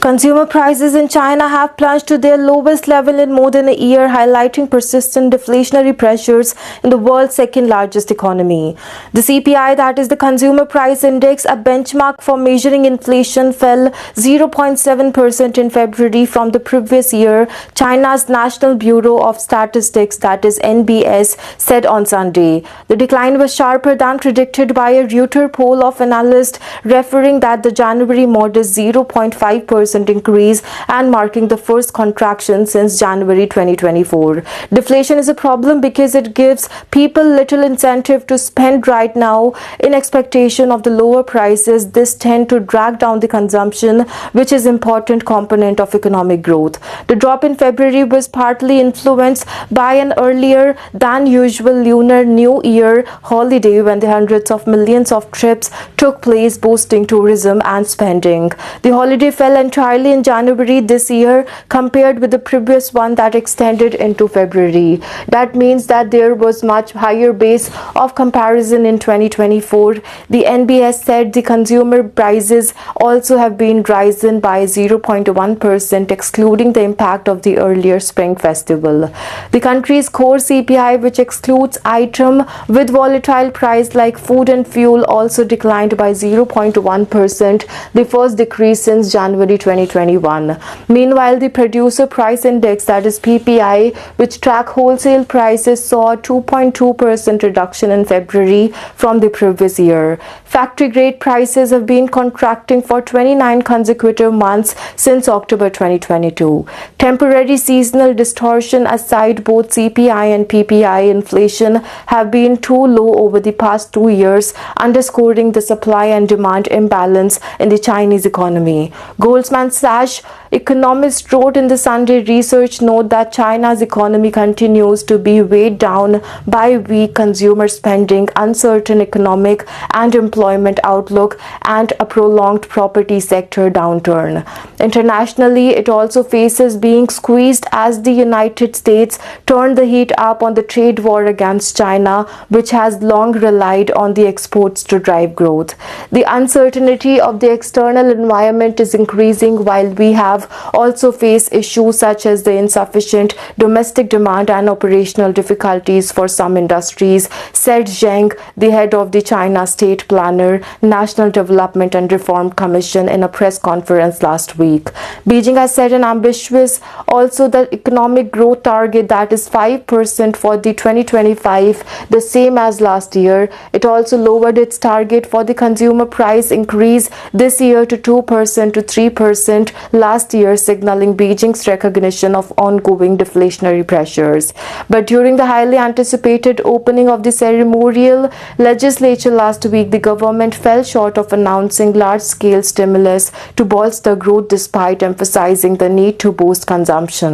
Consumer prices in China have plunged to their lowest level in more than a year, highlighting persistent deflationary pressures in the world's second largest economy. The CPI, that is the Consumer Price Index, a benchmark for measuring inflation, fell 0.7% in February from the previous year, China's National Bureau of Statistics, that is NBS, said on Sunday. The decline was sharper than predicted by a Reuters poll of analysts, referring that the January modest 0.5% increase and marking the first contraction since January 2024. Deflation is a problem because it gives people little incentive to spend right now. In expectation of the lower prices, this tend to drag down the consumption, which is an important component of economic growth. The drop in February was partly influenced by an earlier than usual Lunar New Year holiday when the hundreds of millions of trips took place, boosting tourism and spending. The holiday fell entirely in January this year compared with the previous one that extended into February. That means that there was much higher base of comparison in 2024. The NBS said the consumer prices also have been risen by 0.1%, excluding the impact of the earlier Spring Festival. The country's core CPI, which excludes items with volatile price like food and fuel, also declined by 0.1%, the first decrease since January 2021. Meanwhile, the Producer Price Index, that is PPI, which track wholesale prices, saw a 2.2% reduction in February from the previous year. Factory grade prices have been contracting for 29 consecutive months since October 2022. Temporary seasonal distortion aside, both CPI and PPI inflation have been too low over the past 2 years, underscoring the supply and demand imbalance in the Chinese economy. Goldman Sachs economist wrote in the Sunday research note that China's economy continues to be weighed down by weak consumer spending, uncertain economic and employment outlook, and a prolonged property sector downturn. Internationally, it also faces being squeezed as the United States turned the heat up on the trade war against China, which has long relied on the exports to drive growth. The uncertainty of the external environment is increasing, while we have also faced issues such as the insufficient domestic demand and operational difficulties for some industries, said Zhang, the head of the China State Planner, National Development and Reform Commission, in a press conference last week. Beijing has set an ambitious also the economic growth target, that is 5% for the 2025, the same as last year. It also lowered its target for the consumer price increase this year to 2% to 3% last year, signaling Beijing's recognition of ongoing deflationary pressures. But during the highly anticipated opening of the ceremonial legislature last week, the government fell short of announcing large-scale stimulus to bolster growth, despite emphasizing the need to boost consumption.